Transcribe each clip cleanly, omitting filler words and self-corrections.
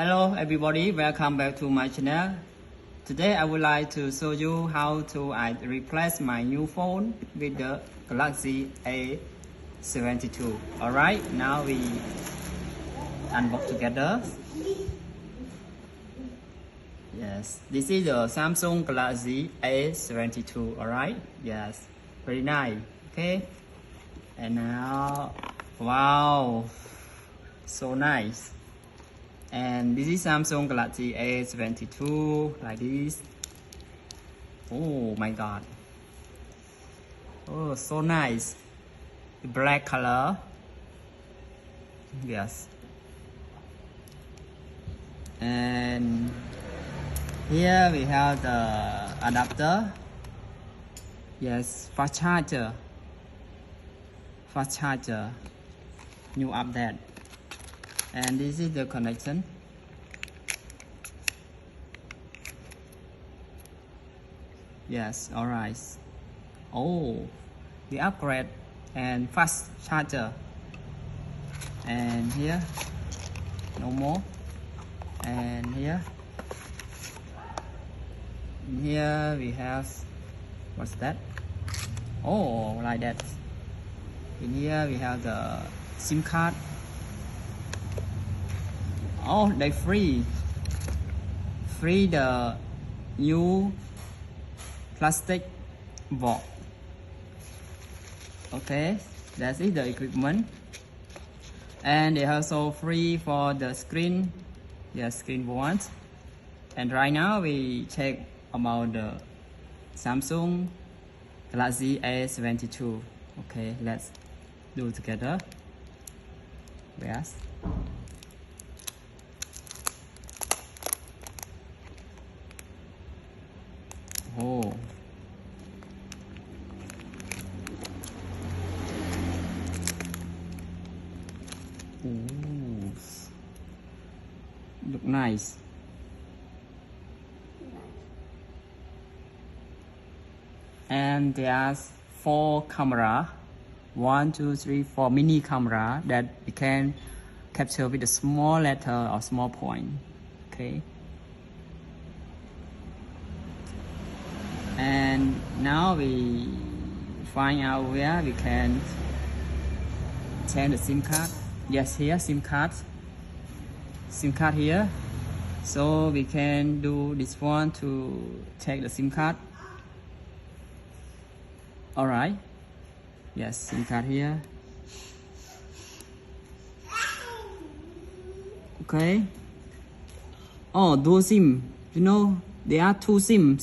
Hello everybody, welcome back to my channel. Today I would like to show you how to replace my new phone with the Galaxy A72. Alright, now we unbox together. Yes, this is the Samsung Galaxy A72. Alright, yes, very nice. Okay, and now, wow, so nice. And this is Samsung Galaxy A72, like this. Oh my god. Oh, so nice. The black color. Yes. And here we have the adapter. Yes, fast charger. Fast charger. New update. And this is the connection. Yes, alright. Oh, the upgrade and fast charger. And here, no more. And here we have, what's that? Oh, like that. In here we have the SIM card. Oh, they free the new plastic box. Okay, that is the equipment, and they also free for the screen. Yes, screen one. And right now we check about the Samsung Galaxy A72. Okay, let's do it together. Yes. Oh. Ooh. Look nice. And there's 4 camera, 1, 2, 3, 4 mini camera that we can capture with a small letter or small point. Okay. And now we find out where we can change the SIM card. Yes, here SIM card here. So we can do this one to take the SIM card. Alright. Yes, SIM card here. Okay. Oh, dual SIM. You know, there are two SIM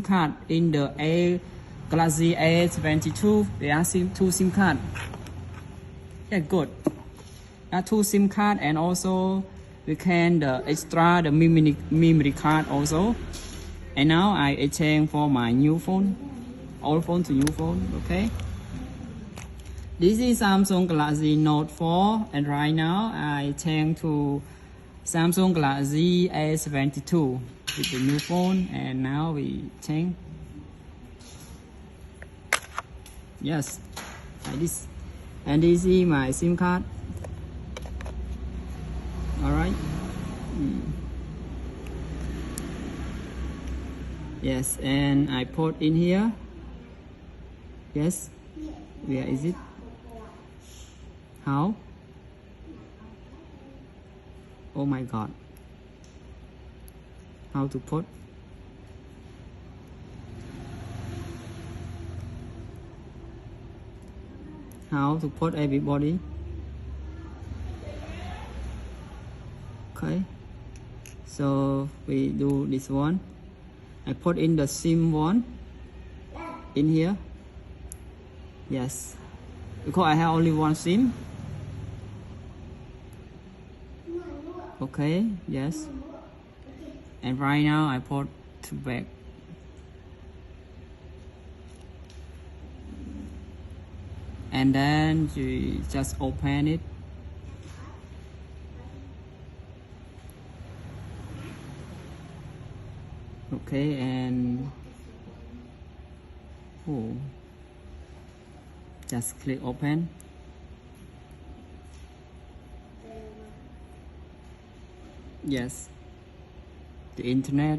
card in the Galaxy A72. There are two SIM card. Yeah, good. There are 2 SIM card, and also we can extra the memory card also. And now I exchange for my new phone, old phone to new phone. Okay. This is Samsung Galaxy Note 4, and right now I change to Samsung Galaxy A72 with the new phone, and now we change. Yes, like this. And this is my SIM card. Alright. Yes, and I put in here. Yes. Where is it? How? Oh my god. How to put? How to put everybody? Okay. So we do this one. I put in the SIM one in here. Yes. Because I have only one SIM. Okay, yes. And right now I put to back. And then you just open it. Okay, and just click open. Yes. The internet.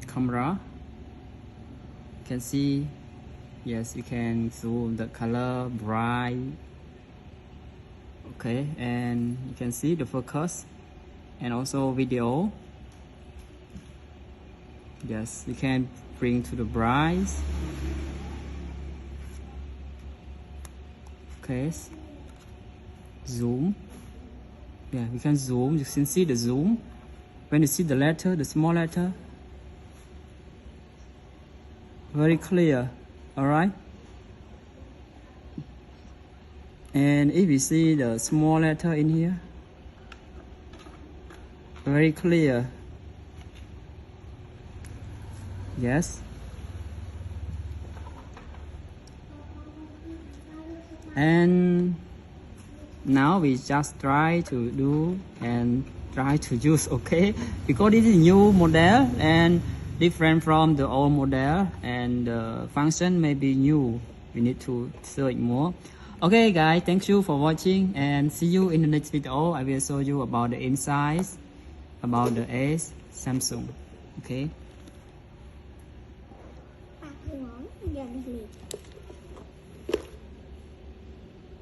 Camera. You can see. Yes, you can zoom the color bright. Okay, and you can see the focus and also video. Yes, you can bring to the bright. Okay, zoom. Yeah, we can zoom. You can see the zoom. When you see the letter, the small letter, very clear. All right. And if you see the small letter in here, very clear. Yes. And now we just try to do and try to use, okay? Because this is new model and different from the old model, and the function may be new. We need to search more. Okay guys, thank you for watching and see you in the next video. I will show you about the insights about the S Samsung. Okay. Giờ đi liền.